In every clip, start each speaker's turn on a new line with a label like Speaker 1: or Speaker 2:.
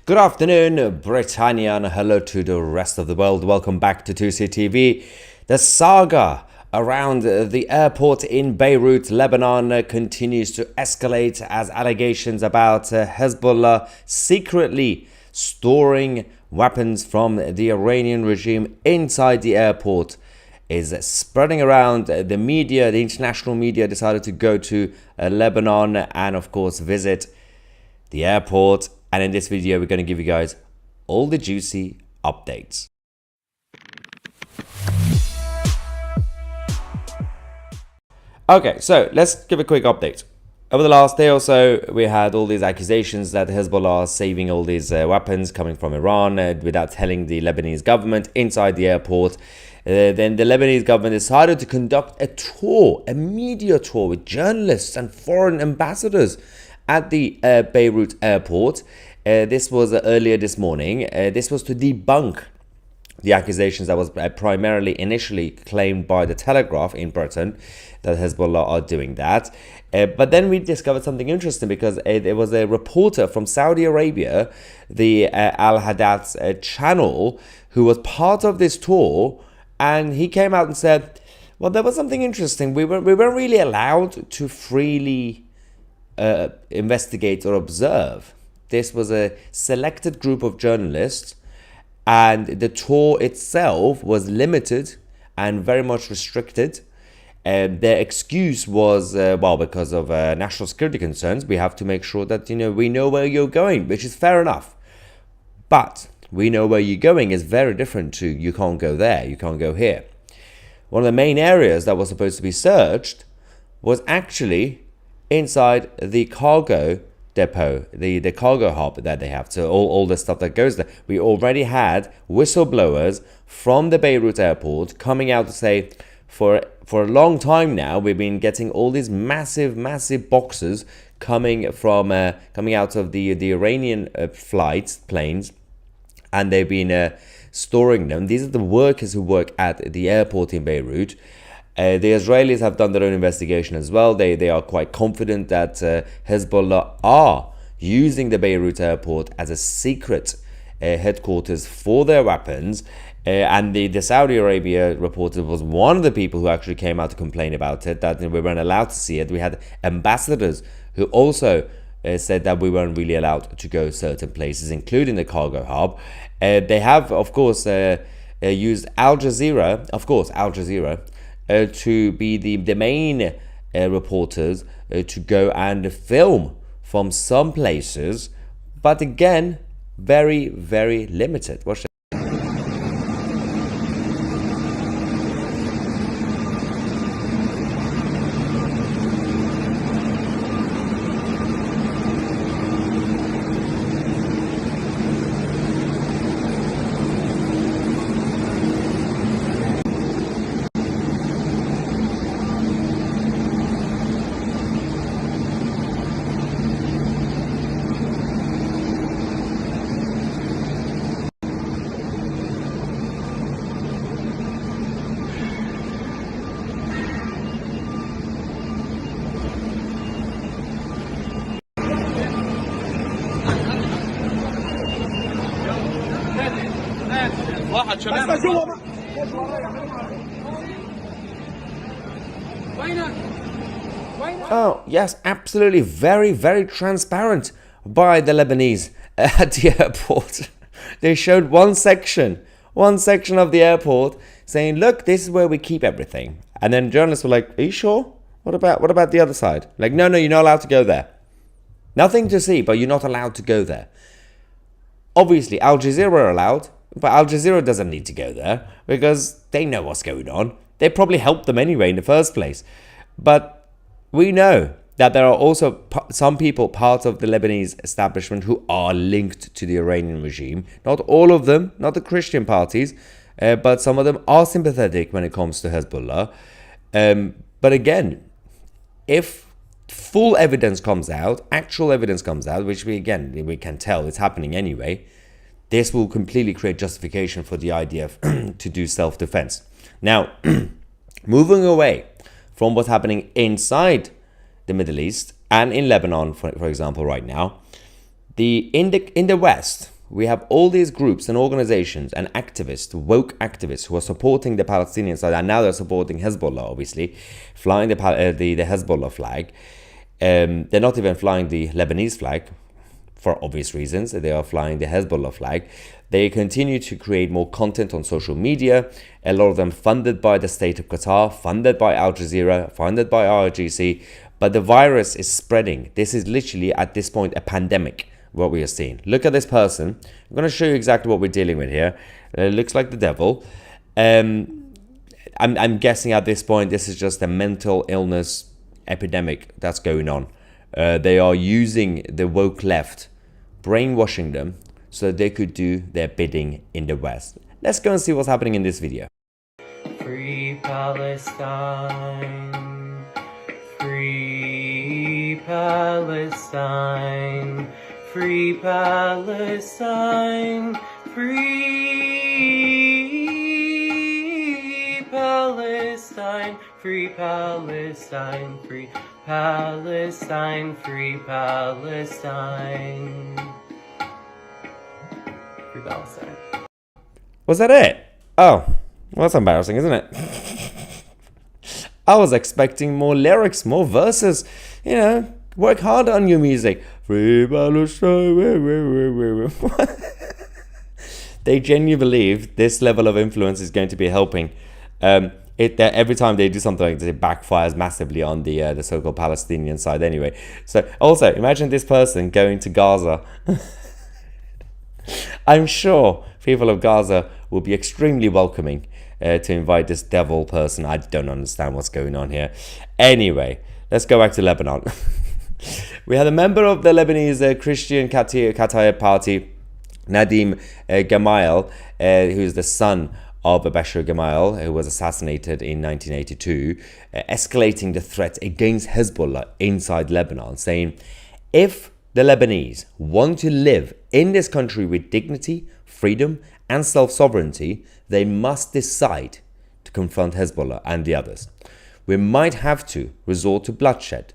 Speaker 1: Good afternoon, Britannia, and hello to the rest of the world. Welcome back to 2C TV. The saga around the airport in Beirut, Lebanon continues to escalate as allegations about Hezbollah secretly storing weapons from the Iranian regime inside the airport is spreading around. The media, the international media, decided to go to Lebanon and of course visit the airport. And in this video, we're going to give you guys all the juicy updates. Okay, so let's give a quick update. Over the last day or so, we had all these accusations that Hezbollah are saving all these weapons coming from Iran without telling the Lebanese government inside the airport. Then the Lebanese government decided to conduct a tour, a media tour with journalists and foreign ambassadors at the Beirut airport. This was earlier this morning. This was to debunk the accusations that was primarily initially claimed by the Telegraph in Britain that Hezbollah are doing that. But then we discovered something interesting because there was a reporter from Saudi Arabia, the Al Hadat's channel, who was part of this tour, and he came out and said, well, there was something interesting. We weren't really allowed to freely investigate or observe. This was a selected group of journalists, and the tour itself was limited and very much restricted. Their excuse was, well, because of national security concerns, we have to make sure that, we know where you're going, which is fair enough. But we know where you're going is very different to you can't go there, you can't go here. One of the main areas that was supposed to be searched was actually inside the cargo depot, the cargo hub that they have. So all the stuff that goes there. We already had whistleblowers from the Beirut airport coming out to say, for a long time now, we've been getting all these massive boxes coming out of the Iranian planes, and they've been storing them. These are the workers who work at the airport in Beirut. The Israelis have done their own investigation as well. They are quite confident that Hezbollah are using the Beirut airport as a secret headquarters for their weapons. And the Saudi Arabia reporter was one of the people who actually came out to complain about it, that we weren't allowed to see it. We had ambassadors who also said that we weren't really allowed to go certain places, including the cargo hub. They have, of course, used Al Jazeera, to be the main reporters to go and film from some places, but again, very, very limited. Oh, yes, absolutely. Very, very transparent by the Lebanese at the airport. They showed one section of the airport saying, look, this is where we keep everything. And then journalists were like, are you sure? What about the other side? Like, no, you're not allowed to go there. Nothing to see, but you're not allowed to go there. Obviously, Al Jazeera are allowed, but Al Jazeera doesn't need to go there because they know what's going on. They probably helped them anyway in the first place. But we know that there are also some people part of the Lebanese establishment who are linked to the Iranian regime. Not all of them, not the Christian parties, but some of them are sympathetic when it comes to Hezbollah. But again, if full evidence comes out, actual evidence comes out, which we can tell it's happening anyway, this will completely create justification for the IDF to do self-defense. Now, moving away from what's happening inside the Middle East and in Lebanon, for example, right now, in the West, we have all these groups and organizations and activists, woke activists, who are supporting the Palestinian side, and now they're supporting Hezbollah, obviously, flying the Hezbollah flag. They're not even flying the Lebanese flag, for obvious reasons. They are flying the Hezbollah flag. They continue to create more content on social media, a lot of them funded by the state of Qatar, funded by Al Jazeera, funded by RGC, but the virus is spreading. This is literally, at this point, a pandemic, what we are seeing. Look at this person. I'm going to show you exactly what we're dealing with here. It looks like the devil. I'm guessing at this point, this is just a mental illness epidemic that's going on. They are using the woke left, brainwashing them so they could do their bidding in the West. Let's go and see what's happening in this video.
Speaker 2: Free Palestine, free Palestine, free Palestine, free Palestine, free Palestine, free Palestine, free Palestine, free Palestine.
Speaker 1: Was that it? Oh, well, that's embarrassing, isn't it? I was expecting more lyrics, more verses. You know, work hard on your music. Free Palestine. They genuinely believe this level of influence is going to be helping. Every time they do something like this, it backfires massively on the so-called Palestinian side anyway. So also, imagine this person going to Gaza. I'm sure people of Gaza will be extremely welcoming to invite this devil person. I don't understand what's going on here. Anyway, let's go back to Lebanon. We had a member of the Lebanese Christian Qatar Party, Nadim Gemayel, who's the son of Bashir Gemayel, who was assassinated in 1982, escalating the threat against Hezbollah inside Lebanon, saying, if the Lebanese want to live in this country with dignity, freedom, and self-sovereignty, they must decide to confront Hezbollah and the others. We might have to resort to bloodshed.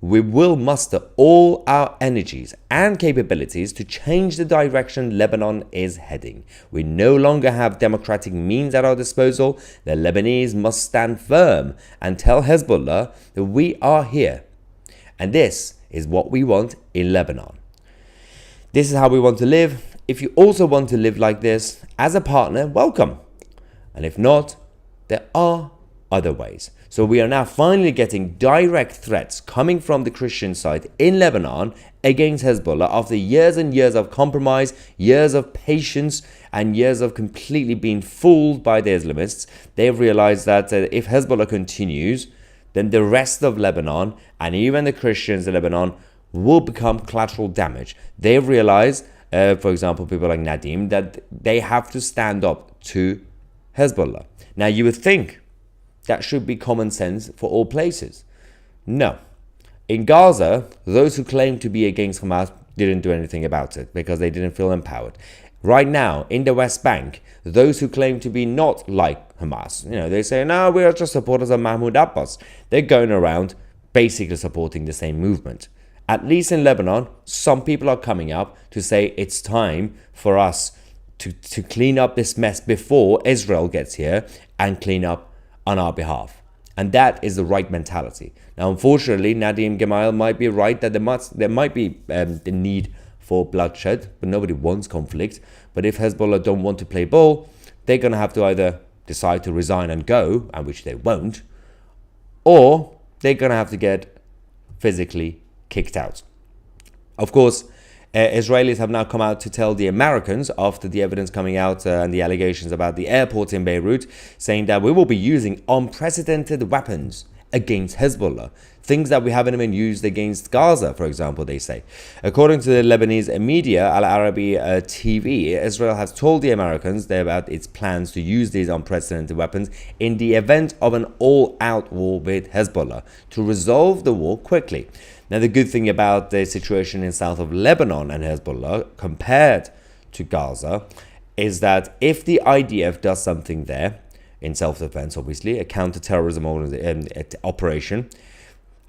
Speaker 1: We will muster all our energies and capabilities to change the direction Lebanon is heading. We no longer have democratic means at our disposal. The Lebanese must stand firm and tell Hezbollah that we are here. And this is what we want in Lebanon. This is how we want to live. If you also want to live like this as a partner, welcome. And if not, there are other ways. So we are now finally getting direct threats coming from the Christian side in Lebanon against Hezbollah after years and years of compromise, years of patience, and years of completely being fooled by the Islamists. They've realized that if Hezbollah continues, then the rest of Lebanon and even the Christians in Lebanon will become collateral damage. They've realized, for example, people like Nadim, that they have to stand up to Hezbollah. Now, you would think that should be common sense for all places. No. In Gaza, those who claim to be against Hamas didn't do anything about it because they didn't feel empowered. Right now, in the West Bank, those who claim to be not like Hamas, they say, no, we are just supporters of Mahmoud Abbas. They're going around basically supporting the same movement. At least in Lebanon, some people are coming up to say it's time for us to clean up this mess before Israel gets here and clean up on our behalf. And that is the right mentality. Now, unfortunately, Nadim Gemayel might be right that there might be the need for bloodshed, but nobody wants conflict. But if Hezbollah don't want to play ball, they're going to have to either decide to resign and go, and which they won't, or they're going to have to get physically kicked out. Of course, Israelis have now come out to tell the Americans after the evidence coming out and the allegations about the airport in Beirut, saying that we will be using unprecedented weapons against Hezbollah. Things that we haven't even used against Gaza, for example, they say. According to the Lebanese media, Al Arabi TV, Israel has told the Americans about its plans to use these unprecedented weapons in the event of an all-out war with Hezbollah to resolve the war quickly. Now, the good thing about the situation in south of Lebanon and Hezbollah compared to Gaza is that if the IDF does something there, in self-defense, obviously, a counter-terrorism operation,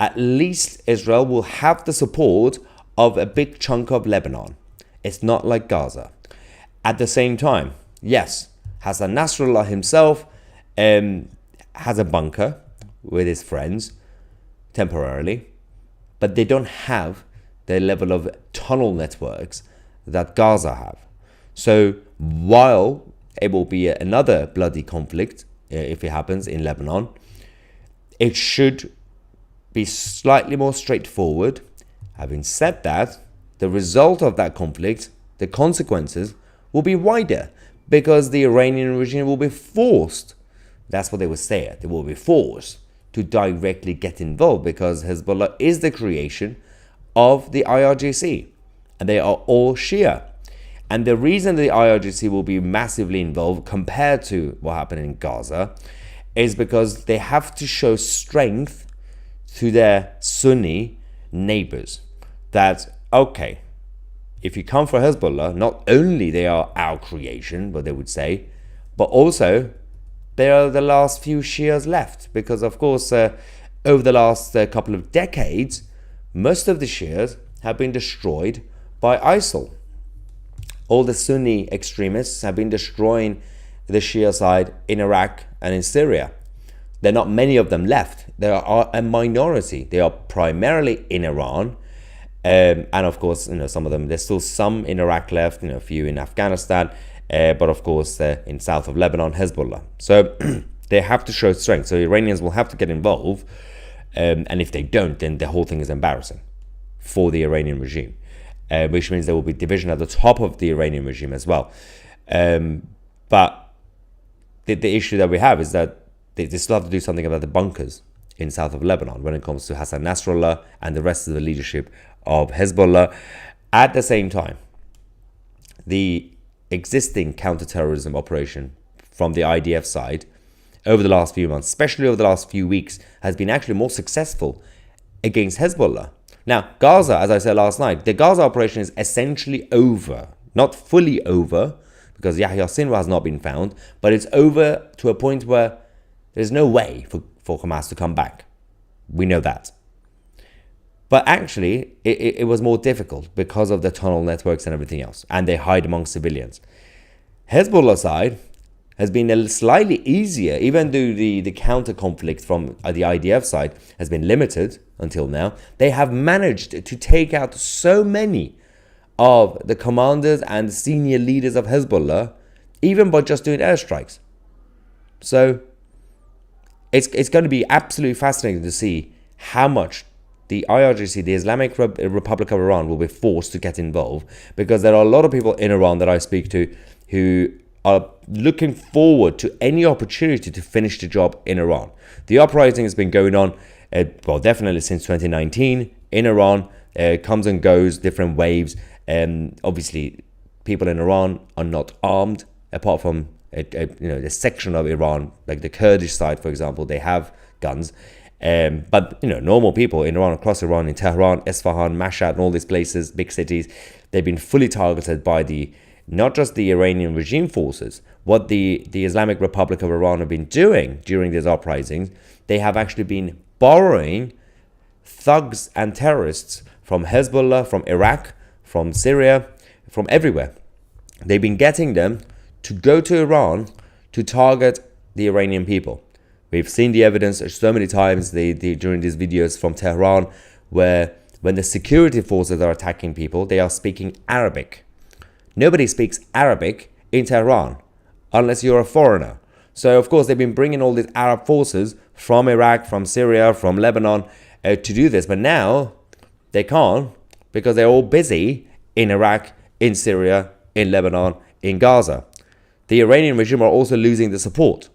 Speaker 1: at least Israel will have the support of a big chunk of Lebanon. It's not like Gaza. At the same time, yes, Hassan Nasrallah himself has a bunker with his friends temporarily, but they don't have the level of tunnel networks that Gaza have. So while it will be another bloody conflict, if it happens in Lebanon, it should be slightly more straightforward. Having said that, the result of that conflict, the consequences, will be wider because the Iranian regime will be forced, that's what they would say, they will be forced to directly get involved because Hezbollah is the creation of the IRGC and they are all Shia. And the reason the IRGC will be massively involved compared to what happened in Gaza is because they have to show strength to their Sunni neighbors that, okay, if you come for Hezbollah, not only they are our creation, what they would say, but also they are the last few Shias left. Because, of course, over the last couple of decades, most of the Shias have been destroyed by ISIL. All the Sunni extremists have been destroying the Shia side in Iraq and in Syria. There are not many of them left. There are a minority. They are primarily in Iran. And of course, some of them, there's still some in Iraq left, a few in Afghanistan, but of course, in south of Lebanon, Hezbollah. So they have to show strength. So Iranians will have to get involved. And if they don't, then the whole thing is embarrassing for the Iranian regime, which means there will be division at the top of the Iranian regime as well. But the issue that we have is that they still have to do something about the bunkers in south of Lebanon when it comes to Hassan Nasrallah and the rest of the leadership of Hezbollah. At the same time, the existing counterterrorism operation from the IDF side over the last few months, especially over the last few weeks, has been actually more successful against Hezbollah. Now, Gaza, as I said last night, the Gaza operation is essentially over. Not fully over, because Yahya Sinwar has not been found, but it's over to a point where there's no way for Hamas to come back. We know that. But actually, it was more difficult because of the tunnel networks and everything else. And they hide among civilians. Hezbollah side has been slightly easier, even though the counter-conflict from the IDF side has been limited until now. They have managed to take out so many of the commanders and senior leaders of Hezbollah, even by just doing airstrikes. So it's going to be absolutely fascinating to see how much the IRGC, the Islamic Republic of Iran, will be forced to get involved, because there are a lot of people in Iran that I speak to who are looking forward to any opportunity to finish the job in Iran. The uprising has been going on, definitely since 2019 in Iran. Comes and goes, different waves. Obviously, people in Iran are not armed, apart from the section of Iran, like the Kurdish side, for example, they have guns. But normal people in Iran, across Iran, in Tehran, Isfahan, Mashhad, and all these places, big cities, they've been fully targeted by not just the Iranian regime forces. What the Islamic Republic of Iran have been doing during these uprisings, they have actually been borrowing thugs and terrorists from Hezbollah, from Iraq, from Syria, from everywhere. They've been getting them to go to Iran to target the Iranian people. We've seen the evidence so many times during these videos from Tehran, where when the security forces are attacking people, they are speaking Arabic. Nobody speaks Arabic in Tehran unless you're a foreigner. So, of course, they've been bringing all these Arab forces from Iraq, from Syria, from Lebanon to do this. But now they can't, because they're all busy in Iraq, in Syria, in Lebanon, in Gaza. The Iranian regime are also losing the support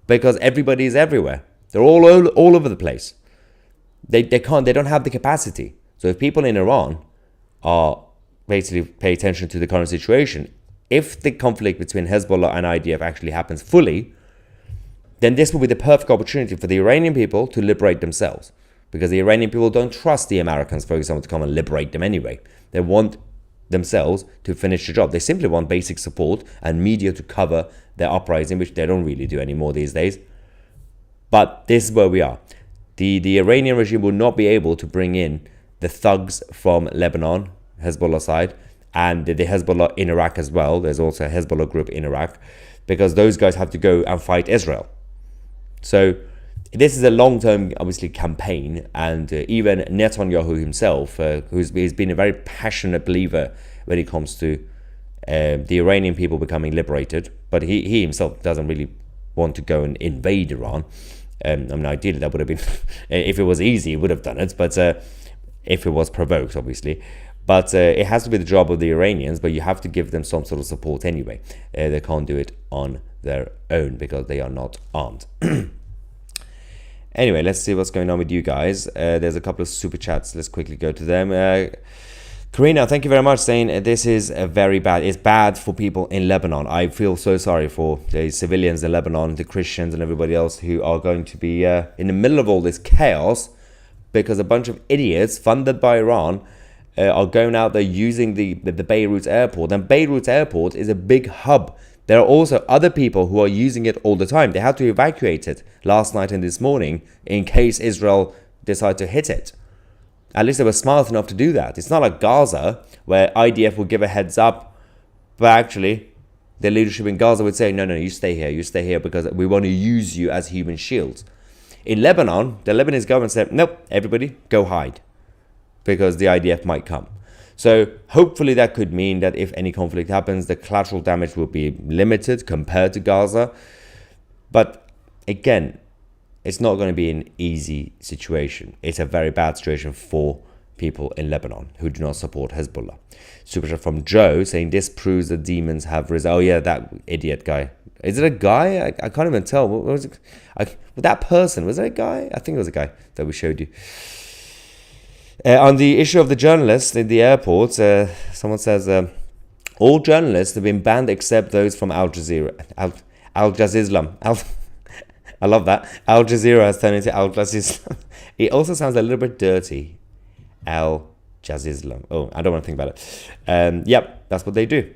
Speaker 1: because everybody is everywhere. They're all over the place. They don't have the capacity. So if people in Iran are basically pay attention to the current situation, if the conflict between Hezbollah and IDF actually happens fully, then this will be the perfect opportunity for the Iranian people to liberate themselves. Because the Iranian people don't trust the Americans, for example, to come and liberate them anyway. They want themselves to finish the job. They simply want basic support and media to cover their uprising, which they don't really do anymore these days. But this is where we are. The Iranian regime will not be able to bring in the thugs from Lebanon, Hezbollah side, and the Hezbollah in Iraq as well. There's also a Hezbollah group in Iraq, because those guys have to go and fight Israel. So this is a long-term, obviously, campaign, and even Netanyahu himself, he's been a very passionate believer when it comes to the Iranian people becoming liberated, but he himself doesn't really want to go and invade Iran. I mean, ideally that would have been, if it was easy, he would have done it, but if it was provoked, obviously. But it has to be the job of the Iranians, but you have to give them some sort of support anyway. They can't do it on their own because they are not armed. Anyway, let's see what's going on with you guys. There's a couple of super chats. Let's quickly go to them. Karina, thank you very much, saying this is a very bad. It's bad for people in Lebanon. I feel so sorry for the civilians in Lebanon, the Christians and everybody else who are going to be in the middle of all this chaos because a bunch of idiots funded by Iran are going out there using the Beirut airport. And Beirut airport is a big hub. There are also other people who are using it all the time. They had to evacuate it last night and this morning in case Israel decide to hit it. At least they were smart enough to do that. It's not like Gaza, where IDF will give a heads up, but actually the leadership in Gaza would say, no, you stay here because we want to use you as human shields. In Lebanon, the Lebanese government said, nope, everybody go hide, because the IDF might come. So hopefully that could mean that if any conflict happens, the collateral damage will be limited compared to Gaza. But again, it's not going to be an easy situation. It's a very bad situation for people in Lebanon who do not support Hezbollah. Super chat from Joe saying this proves that demons have risen. Oh yeah, that idiot guy. Is it a guy? I can't even tell. What was it? That person, was it a guy? I think it was a guy that we showed you. On the issue of the journalists in the airport, someone says all journalists have been banned except those from Al Jazeera. Al Jazeera. I love that. Al Jazeera has turned into Al Jazeera. It also sounds a little bit dirty. Al Jazeera. Oh, I don't want to think about it. Yep, that's what they do.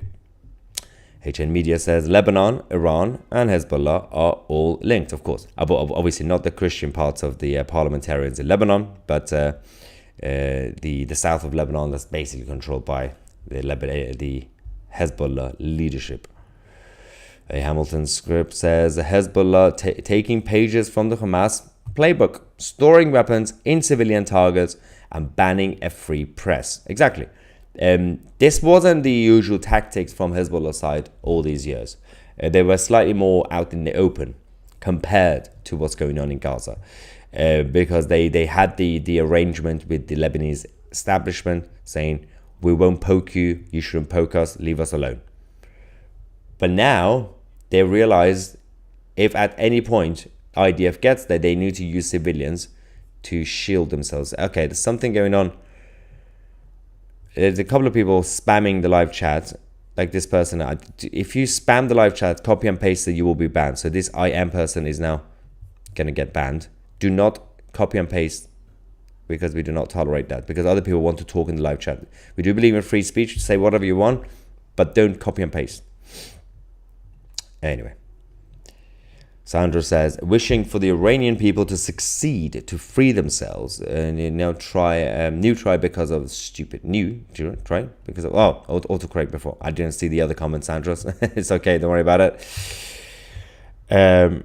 Speaker 1: HN Media says Lebanon, Iran, and Hezbollah are all linked, of course. Obviously, not the Christian parts of the parliamentarians in Lebanon, but the south of Lebanon that's basically controlled by the Hezbollah leadership. A Hamilton script says Hezbollah taking pages from the Hamas playbook, storing weapons in civilian targets and banning a free press. Exactly. This wasn't the usual tactics from Hezbollah side all these years. They were slightly more out in the open compared to what's going on in Gaza, because they had the arrangement with the Lebanese establishment saying, we won't poke you, you shouldn't poke us, leave us alone. But now they realize if at any point IDF gets there, they need to use civilians to shield themselves. Okay, there's something going on. There's a couple of people spamming the live chat, like this person. If you spam the live chat, copy and paste it, you will be banned. So this I am person is now going to get banned. Do not copy and paste, because we do not tolerate that, because other people want to talk in the live chat. We do believe in free speech, say whatever you want, but don't copy and paste. Anyway, Sandra says, wishing for the Iranian people to succeed, to free themselves, and new try because of stupid because of autocorrect before. I didn't see the other comments, Sandra. It's okay, don't worry about it.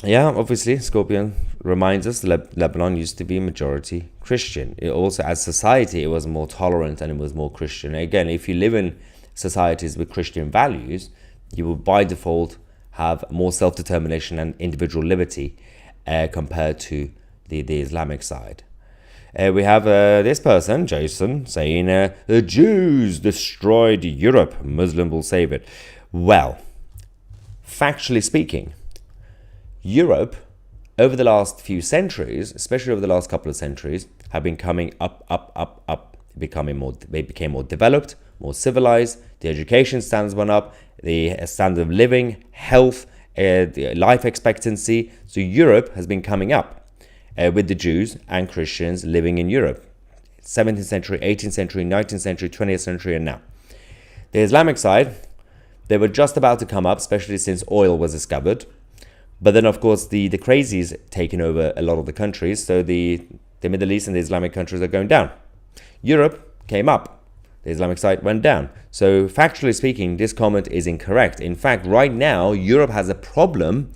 Speaker 1: Yeah, obviously, Scorpion reminds us Lebanon used to be majority Christian. It also, as society, it was more tolerant and it was more Christian. Again, if you live in societies with Christian values, you will by default have more self-determination and individual liberty compared to the Islamic side. We have this person, Jason, saying, the Jews destroyed Europe, Muslim will save it. Well, factually speaking, Europe, over the last few centuries, especially over the last couple of centuries, have been coming up, they became more developed, more civilized, the education standards went up, the standard of living, health, the life expectancy. So Europe has been coming up with the Jews and Christians living in Europe. 17th century, 18th century, 19th century, 20th century, and now. The Islamic side, they were just about to come up, especially since oil was discovered. But then, of course, the crazies taking over a lot of the countries. So the Middle East and the Islamic countries are going down. Europe came up. the Islamic side went down. So factually speaking, this comment is incorrect. In fact, right now, Europe has a problem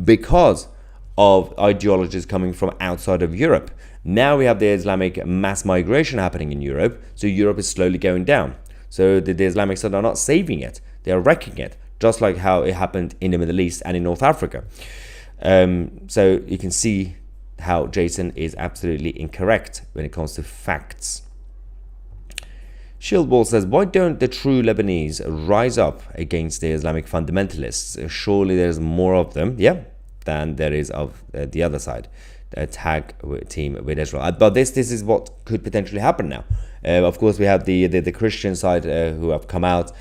Speaker 1: because of ideologies coming from outside of Europe. Now we have the Islamic mass migration happening in Europe, so Europe is slowly going down. So the Islamic side are not saving it, they are wrecking it, just like how it happened in the Middle East and in North Africa. So you can see how Jason is absolutely incorrect when it comes to facts. Shieldball says, why don't the true Lebanese rise up against the Islamic fundamentalists? Surely there's more of them, than there is of the other side, the tag team with Israel. But this is what could potentially happen now. Of course, we have the Christian side who have come out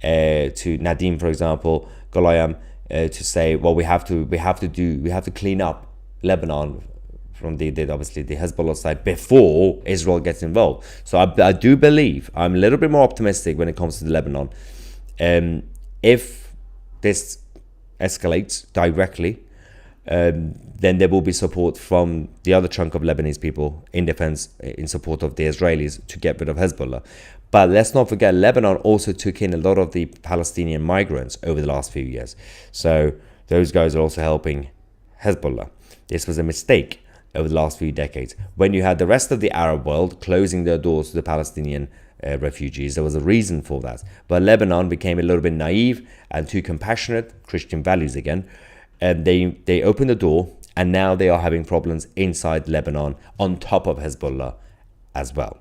Speaker 1: to Nadim, for example, Golayam, to say, well, we have to clean up Lebanon from the obviously the Hezbollah side before Israel gets involved. So I do believe, I'm a little bit more optimistic when it comes to Lebanon. If this escalates directly, then there will be support from the other chunk of Lebanese people in defense, in support of the Israelis to get rid of Hezbollah. But let's not forget, Lebanon also took in a lot of the Palestinian migrants over the last few years. So those guys are also helping Hezbollah. This was a mistake over the last few decades. When you had the rest of the Arab world closing their doors to the Palestinian refugees, there was a reason for that. But Lebanon became a little bit naive and too compassionate, Christian values again, and they opened the door, and now they are having problems inside Lebanon on top of Hezbollah as well.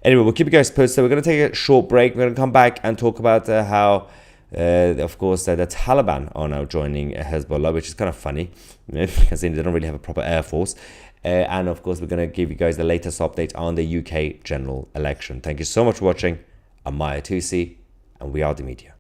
Speaker 1: Anyway, we'll keep you guys posted. We're going to take a short break. We're going to come back and talk about how, of course, the Taliban are now joining Hezbollah, which is kind of funny because they don't really have a proper air force. And of course, we're going to give you guys the latest update on the UK general election. Thank you so much for watching. I'm Maya Tusi, and we are the media.